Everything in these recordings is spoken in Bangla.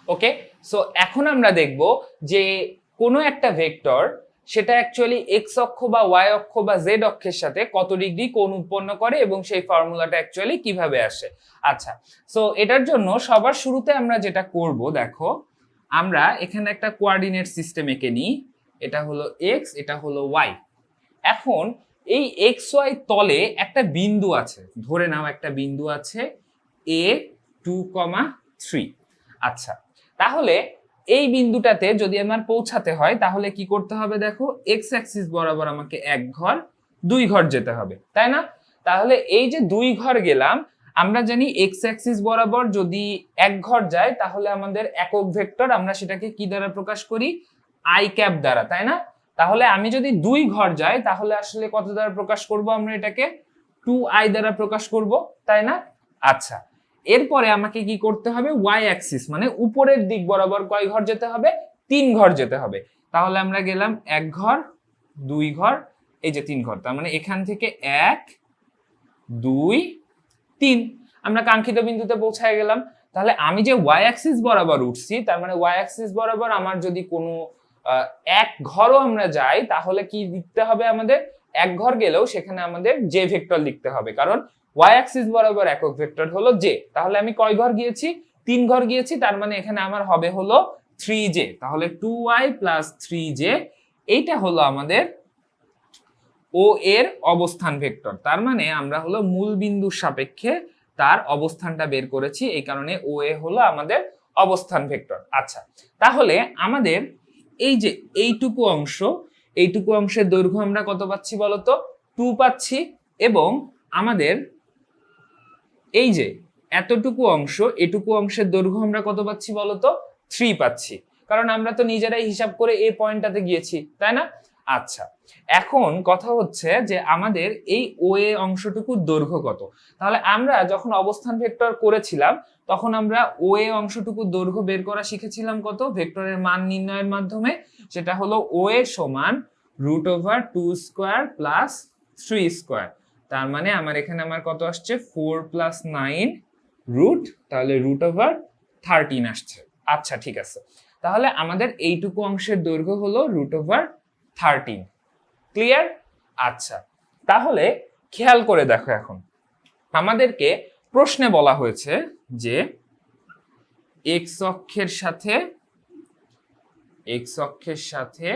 ওকে, সো এখন আমরা দেখব যে কোনো একটা ভেক্টর সেটা অ্যাকচুয়ালি এক্স অক্ষ বা ওয়াই অক্ষ বা জেড অক্ষের সাথে কত ডিগ্রি কোণ উৎপন্ন করে এবং সেই ফর্মুলাটা অ্যাকচুয়ালি কিভাবে আসে। আচ্ছা, সো এটার জন্য সবার শুরুতে আমরা যেটা করব, দেখো আমরা এখানে একটা কোঅর্ডিনেট সিস্টেম এঁকে নিই। এটা হলো এক্স, এটা হলো ওয়াই। এখন এই এক্স ওয়াই তলে একটা বিন্দু আছে, ধরে নাও একটা বিন্দু আছে a2,3। আচ্ছা, তাহলে এই বিন্দুটাতে যদি আমার পৌঁছাতে হয় তাহলে কি করতে হবে, দেখো এক্স অ্যাক্সিস বরাবর আমাকে 1 ঘর 2 ঘর যেতে হবে, তাই না? তাহলে এই যে 2 ঘর গেলাম, আমরা জানি এক্স অ্যাক্সিস বরাবর যদি 1 ঘর যায় তাহলে আমাদের একক ভেক্টর, আমরা সেটাকে কি দ্বারা প্রকাশ করি, আই ক্যাপ দ্বারা, তাই না? তাহলে আমি যদি 2 ঘর যাই তাহলে আসলে কত দ্বারা প্রকাশ করব, আমরা এটাকে 2i দ্বারা প্রকাশ করব, তাই না? আচ্ছা, এরপরে আমাকে কি করতে হবে, ওয়াই অ্যাক্সিস মানে উপরের দিক বরাবর কয় ঘর যেতে হবে, 3 ঘর যেতে হবে। তাহলে আমরা গেলাম 1 ঘর 2 ঘর, এই যে 3 ঘর, তার মানে এখান থেকে 1 2 3 আমরা কাঙ্ক্ষিত বিন্দুতে পৌঁছায় গেলাম। তাহলে আমি যে ওয়াই অ্যাক্সিস বরাবর উঠছি, তার মানে ওয়াই অ্যাক্সিস বরাবর আমার যদি কোনো 1 ঘরও আমরা যাই তাহলে কি লিখতে হবে, আমাদের 1 ঘর গেলেও সেখানে আমাদের জে ভেক্টর লিখতে হবে, কারণ ওয়াই অ্যাক্সিস বরাবর একক ভেক্টর হলো জে। তাহলে আমি কয় ঘর গিয়েছি, 3 ঘর গিয়েছি, তার মানে এখানে আমার হবে হলো 3j। তাহলে 2i + 3j, এইটা হলো আমাদের ও এর অবস্থান ভেক্টর। তার মানে আমরা হলো মূল বিন্দুর সাপেক্ষে তার অবস্থানটা বের করেছি, এই কারণে ও এ হলো আমাদের অবস্থান ভেক্টর। আচ্ছা, তাহলে আমাদের এই যে এইটুকু অংশের দৈর্ঘ্য আমরা কত পাচ্ছি বলতো, 2 পাচ্ছি, এবং আমাদের এই যে এতটুকু অংশ, এটুকু অংশের দৈর্ঘ্য আমরা কত পাচ্ছি বলতো, 3 পাচ্ছি, কারণ আমরা তো নিজেরাই হিসাব করে এই পয়েন্টটাতে গিয়েছি, তাই না? আচ্ছা, এখন কথা হচ্ছে যে আমাদের এই ও এ অংশটুকুর দৈর্ঘ্য কত। তাহলে আমরা যখন অবস্থান ভেক্টর করেছিলাম তখন আমরা ও এ অংশটুকুর দৈর্ঘ্য বের করা শিখেছিলাম কত, ভেক্টরের মান নির্ণয়ের মাধ্যমে। সেটা হলো ও এ সমান √2² + 3²। তার মানে আমার এখানে আমার কত আসছে, 4 + 9 রুট, তাহলে √13 আসছে। আচ্ছা, ঠিক আছে, তাহলে আমাদের এইটুকু অংশের দৈর্ঘ্য হলো √13। ক্লিয়ার? আচ্ছা, তাহলে খেয়াল করে দেখো, এখন আমাদেরকে প্রশ্নে বলা হয়েছে যে এক্স অক্ষের সাথে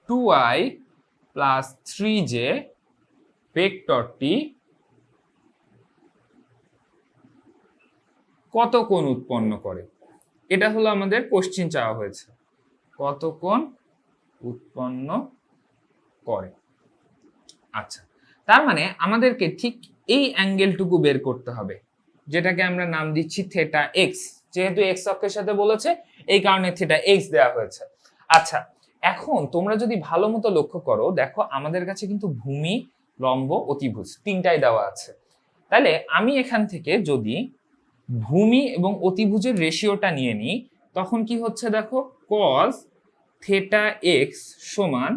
2i + 3j ভেক্টরটি কত কোণ উৎপন্ন করে, এটা হলো আমাদের কোশ্চেন চাওয়া হয়েছে, কত কোণ উৎপন্ন করে। আচ্ছা, তার মানে আমাদেরকে ঠিক এই অ্যাঙ্গেলটুকু বের করতে হবে, যেটাকে আমরা নাম দিচ্ছি থেটা এক্স, যেহেতু এক্স অক্ষের সাথে বলেছে এই কারণে থেটা এক্স দেওয়া হয়েছে। আচ্ছা, এখন তোমরা যদি ভালো মতো লক্ষ্য করো, দেখো আমাদের কাছে কিন্তু ভূমি, লম্ব, অতিভুজ তিনটাই দেওয়া আছে। তাহলে আমি এখান থেকে যদি ভূমি এবং অতিভুজের রেশিওটা নিয়ে নিই তখন কি হচ্ছে, দেখো cos থেটা এক্স সমান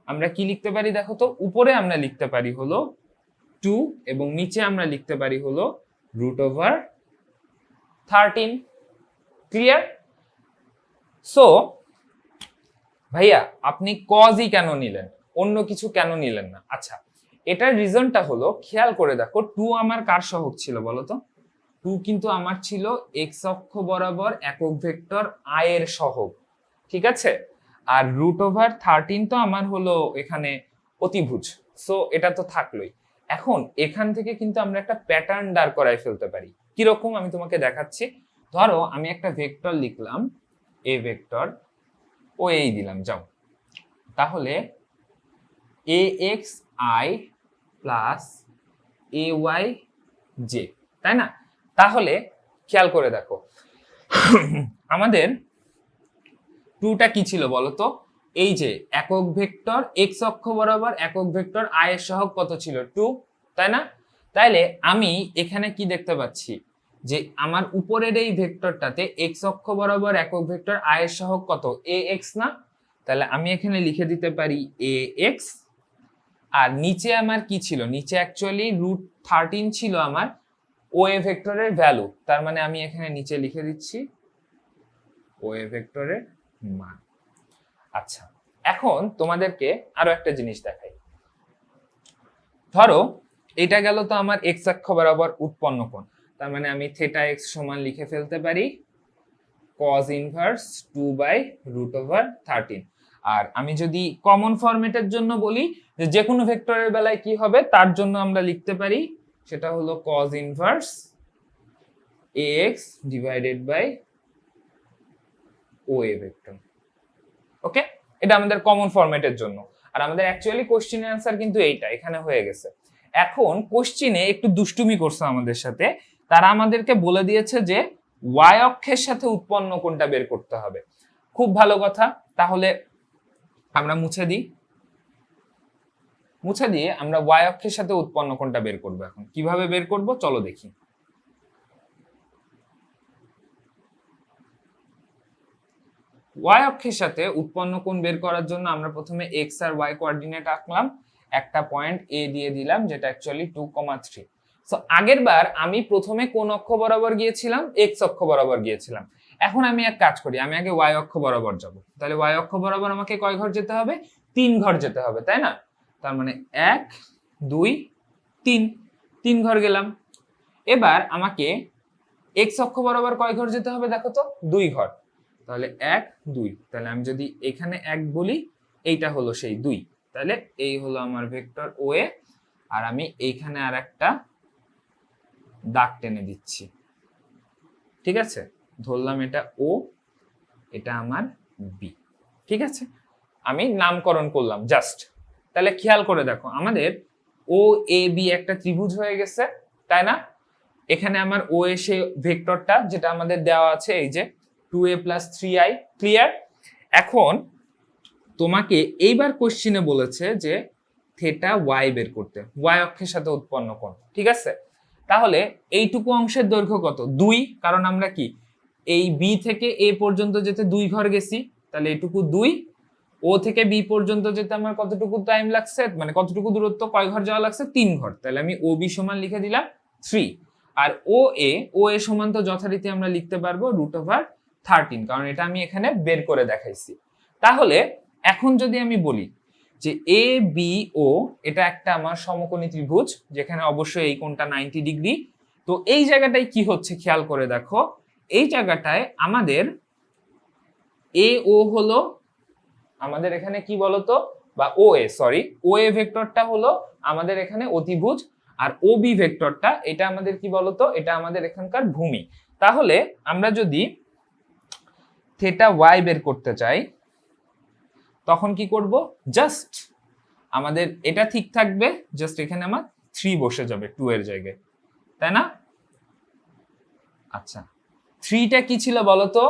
আমরা কি লিখতে পারি, দেখো তো, উপরে আমরা লিখতে পারি হলো 2 এবং নিচে আমরা লিখতে পারি হলো √13। ক্লিয়ার? সো ভাইয়া আপনি কজই কেন নিলেন, অন্য কিছু কেন নিলেন না? আচ্ছা, এটার রিজনটা হলো, খেয়াল করে দেখো 2 আমার কার সহগ ছিল বলতো, 2 কিন্তু আমার ছিল এক্স অক্ষ বরাবর একক ভেক্টর আই এর সহগ, ঠিক আছে? আর √13 তো আমার হলো এখানে অতিভুজ, সো এটা তো থাকলোই। এখন এখান থেকে কিন্তু আমরা একটা প্যাটার্ন দাঁড় করায় ফেলতে পারি। কিরকম আমি তোমাকে দেখাচ্ছি। ধরো আমি একটা ভেক্টর লিখলাম, এ ভেক্টর, ও এই দিলাম, যাও, তাহলে axi + ayj, তাই না? তাহলে খেয়াল করে দেখো আমাদের 2টা কি ছিল বলতো, এই যে একক ভেক্টর এক্স অক্ষ বরাবর একক ভেক্টর আই এর সহগ কত ছিল, 2, তাই না? তাইলে আমি এখানে কি দেখতে পাচ্ছি যে আমার উপরের এই ভেক্টরটাতে এক্স অক্ষ বরাবর একক ভেক্টর আই এর সহগ কত, ax না? তাহলে আমি এখানে লিখে দিতে পারি ax। আর নিচে আমার কি ছিল, নিচে অ্যাকচুয়ালি √13 ছিল আমার ও এ ভেক্টরের ভ্যালু, তার মানে আমি এখানে নিচে লিখে দিচ্ছি ও এ ভেক্টরের মান। আচ্ছা, এখন তোমাদেরকে আরো একটা জিনিস দেখাই। ধরো এটা গেল তো আমার এক্স অক্ষ বরাবর উৎপন্ন কোণ, তার মানে আমি থিটা এক্স সমান লিখে ফেলতে পারি cos ইনভার্স 2/√13। আর আমি যদি কমন ফরম্যাটের জন্য বলি যে কোনো ভেক্টরের বেলায় কি হবে, তার জন্য আমরা লিখতে পারি সেটা হলো cos inverse ax divided by O A vector. Okay, এটা আমাদের কমন ফরম্যাটের জন্য। আর আমাদের অ্যাকচুয়ালি কোশ্চেনের অ্যান্সার কিন্তু এইটা এখানে হয়ে গেছে। এখন কোশ্চেনে একটু দুষ্টুমি করছে আমাদের সাথে, তারা আমাদেরকে বলে দিয়েছে যে ওয়াই অক্ষের সাথে উৎপন্ন কোণটা বের করতে হবে। খুব ভালো কথা, তাহলে আমরা মুছে দিয়ে আমরা ওয়াই অক্ষের সাথে উৎপন্ন কোণটা বের করব। এখন কিভাবে বের করব চলো দেখি। ওয়াই অক্ষের সাথে উৎপন্ন কোণ বের করার জন্য আমরা প্রথমে এক্স আর ওয়াই কোঅর্ডিনেট আঁকলাম, একটা পয়েন্ট এ দিয়ে দিলাম যেটা অ্যাকচুয়ালি 2,3। সো আগের বার আমি প্রথমে কোন অক্ষ বরাবর গিয়েছিলাম, এক্স অক্ষ বরাবর গিয়েছিলাম। এখন আমি এক কাজ করি, আমি আগে ওয়াই অক্ষ বরাবর যাব। তাহলে ওয়াই অক্ষ বরাবর আমাকে কয় ঘর যেতে হবে? 3 ঘর যেতে হবে, তাই না? তার মানে 1 2 3, 3 ঘর গেলাম। এবার আমাকে এক্স অক্ষ বরাবর কয় ঘর যেতে হবে দেখো তো? 2 ঘর। তাহলে 1 2, তাহলে আমি যদি এখানে 1 বলি, এইটা হলো সেই 2, তাহলে এই হলো আমার ভেক্টর ও এ। আর আমি এইখানে আর একটা দাগ টেনে দিচ্ছি, ঠিক আছে? ধরলাম এটা ও, এটা আমার বি, ঠিক আছে? আমি নামকরণ করলাম জাস্ট। তাহলে খেয়াল করে দেখো, আমাদের ও এ বি একটা ত্রিভুজ হয়ে গেছে, তাই না? এখানে আমার ও এ সে ভেক্টরটা যেটা আমাদের দেওয়া আছে, এই যে 2a + 3i, ক্লিয়ার? এখন তোমাকে এইবার কোশ্চেনে বলেছে যে থেটা ওয়াই বের করতে, ওয়াই অক্ষের সাথে উৎপন্ন কোণ, ঠিক আছে? তাহলে এইটুকু অংশের দৈর্ঘ্য কত? 2, কারণ আমরা কি এই বি থেকে এ পর্যন্ত যেতে 2 ঘর গেছি, তাহলে এইটুকু 2। ও থেকে বি পর্যন্ত যেতে আমার কতটুকু টাইম লাগছে, মানে কতটুকু দূরত্ব, কয় ঘর যাওয়া লাগছে? 3 ঘর। তাহলে আমি ও বি সমান লিখে দিলাম 3। আর ও এ সমান তো যথারীতি আমরা লিখতে পারবো √13, কারণ এটা আমি এখানে বের করে দেখাইছি। তাহলে এখন যদি আমি বলি যে এ বি ও এটা একটা আমার সমকোণী ত্রিভুজ, যেখানে অবশ্যই এই কোণটা 90 ডিগ্রি। তো এই জায়গাটায় কি হচ্ছে খেয়াল করে দেখো, এই জায়গাটায় আমাদের এ ও হলো আমাদের এখানে কি বলতো, বা ও এ, সরি, ও এ ভেক্টরটা হলো আমাদের এখানে অতিভুজ, আর ও বি ভেক্টরটা এটা আমাদের কি বলতো, এটা আমাদের এখানকার ভূমি। তাহলে আমরা যদি থেটা ওয়াই বের করতে চাই তখন কি করব? জাস্ট আমাদের এটা ঠিক থাকবে, জাস্ট এখানে আমার 3 বসে যাবে 2 এর জায়গায়, তাই না? আচ্ছা, 3টা কি ছিল বলতো?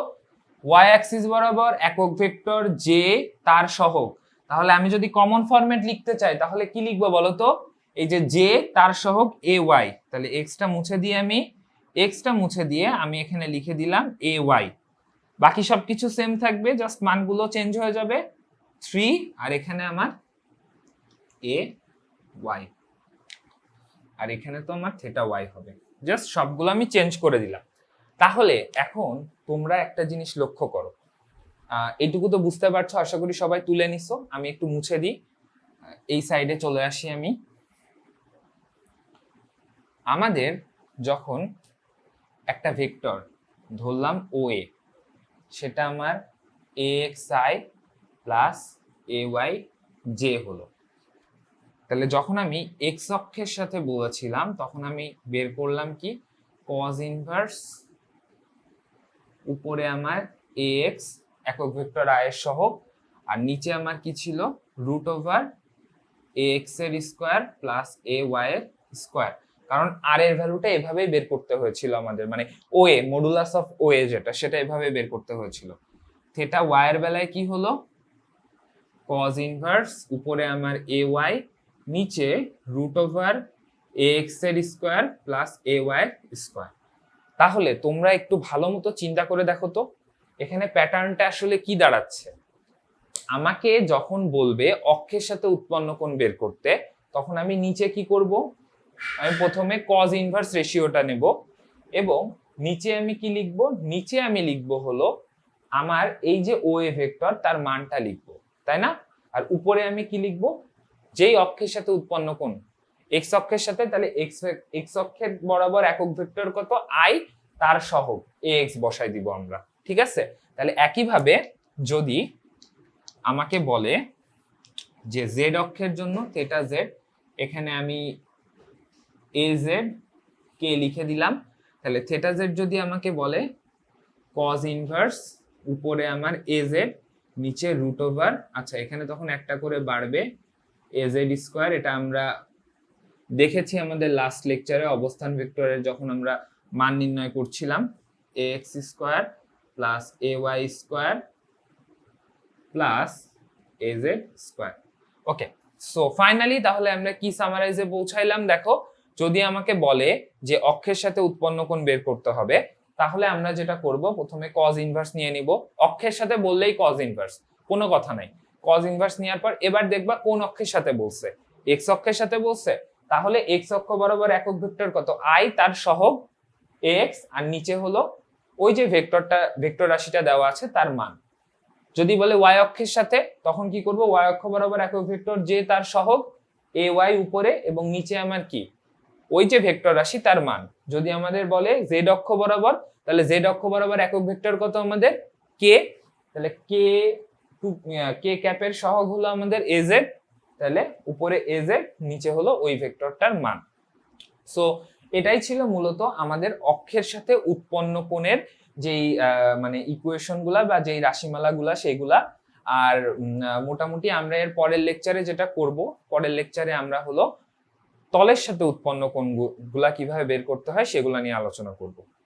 ওয়াই অ্যাক্সিস বরাবর একক ভেক্টর জে তার সহগ। তাহলে আমি যদি কমন ফরম্যাট লিখতে চাই তাহলে কি লিখবো বলতো? এই যে জে তার সহগ এ ওয়াই, তাহলে এক্সটা মুছে দিয়ে আমি এখানে লিখে দিলাম এ ওয়াই। বাকি সবকিছু সেম থাকবে, জাস্ট মানগুলো চেঞ্জ হয়ে যাবে। 3 আর এখানে আমার এ ওয়াই, আর এখানে তো আমার থেটা ওয়াই হবে। জাস্ট সবগুলো আমি চেঞ্জ করে দিলাম। তাহলে এখন তোমরা একটা জিনিস লক্ষ্য করো, এইটুকু তো বুঝতে পারছো, আশা করি সবাই তুলে নিছো। আমি একটু মুছে দিই, এই সাইডে চলে আসি আমি। আমাদের যখন একটা ভেক্টর ধরলাম ও এ, সেটা আমার A X I plus A Y J হলো। তাহলে যখন আমি এক্স অক্ষের সাথে বলেছিলাম তখন আমি বের করলাম কি cos ইনভার্স, উপরে আমার এ এক্স একক ভেক্টর আই এর সহগ, আর নিচে আমার কি ছিল √ax এর স্কয়ার প্লাস এ ওয়াই এর স্কয়ার। কারণ আর এর ভ্যালুটা এভাবেই বের করতে হয়েছিল আমাদের, মানে ও এ মডুলাস অফ ও এ যেটা, সেটা এভাবে বের করতে হয়েছিল। থেটা ওয়াই এর বেলায় কি হলো? cos ইনভার্স, উপরে আমার এ ওয়াই, নিচে √ax এর স্কয়ার প্লাস এ ওয়াই এর স্কয়ার। তাহলে তোমরা একটু ভালো মতো চিন্তা করে দেখো তো এখানে প্যাটার্নটা আসলে কি দাঁড়াচ্ছে। আমাকে যখন বলবে অক্ষের সাথে উৎপন্ন কোণ বের করতে, তখন আমি নিচে কি করব? আমি প্রথমে কজ ইনভার্স রেশিওটা নেব এবং নিচে আমি কি লিখব, নিচে আমি লিখব হলো আমার এই যে ও এ ভেক্টর তার মানটা লিখব, তাই না? আর উপরে আমি কি লিখব, যেই অক্ষের সাথে উৎপন্ন কোণ এক্স অক্ষের সাথে, তাহলে এক্স অক্ষের বরাবর একক ভেক্টর কত আই, তার সহগ এ এক্স বসাই দিব আমরা, ঠিক আছে? তাহলে একইভাবে যদি আমাকে বলে যে জেড অক্ষের জন্য থেটা জেড, এখানে আমি এ জেড কে লিখে দিলাম, তাহলে থেটা জেড যদি আমাকে বলে কজ ইনভার্স উপরে আমার এ জেড নিচে রুট ওভার, আচ্ছা এখানে তখন একটা করে বাড়বে এ জেড স্কোয়ার, এটা আমরা দেখেছি আমাদের লাস্ট লেকচারে অবস্থান ভেক্টরের যখন আমরা মান নির্ণয় করছিলাম, A X square plus A Y square plus A Z square. Okay, so finally তাহলে আমরা কি সামারাইজে পৌঁছাইলাম দেখো, যদি আমাকে বলে যে অক্ষের সাথে উৎপন্ন কোণ বের করতে হবে, তাহলে আমরা যেটা করব প্রথমে কজ ইনভার্স নিয়ে নিব, অক্ষের সাথে বললেই কজ ইনভার্স, কোনো কথা নাই। কজ ইনভার্স নেওয়ার পর এবার দেখবা কোন অক্ষের সাথে বলছে, এক্স অক্ষের সাথে বলছে, তাহলে এক্স অক্ষ বরাবর একক ভেক্টর কত আই, তার সহগ এক্স, আর নিচে হলো ওই যে ভেক্টর রাশিটা দেওয়া আছে তার মান। যদি বলে ওয়াই অক্ষের সাথে, তখন কি করব, ওয়াই অক্ষ বরাবর একক ভেক্টর যে তার সহগ এ ওয়াই উপরে এবং নিচে আমার কি ওই যে ভেক্টর রাশি তার মান। যদি আমাদের বলে জেড অক্ষ বরাবর, তাহলে জেড অক্ষ বরাবর একক ভেক্টর কত আমাদের কে, তাহলে কে ক্যাপের সহগ হলো আমাদের এ জেড, তাহলে উপরে এ জেড নিচে হলো ওই ভেক্টরটার মান। সো এটাই ছিল মূলত আমাদের অক্ষের সাথে উৎপন্ন কোণের যেই মানে ইকুয়েশন গুলা বা যেই রাশিমালা গুলা সেগুলা। আর মোটামুটি আমরা এর পরের লেকচারে যেটা করব, পরের লেকচারে আমরা হলো তলের সাথে উৎপন্ন কোণগুলা কিভাবে বের করতে হয় সেগুলা নিয়ে আলোচনা করব।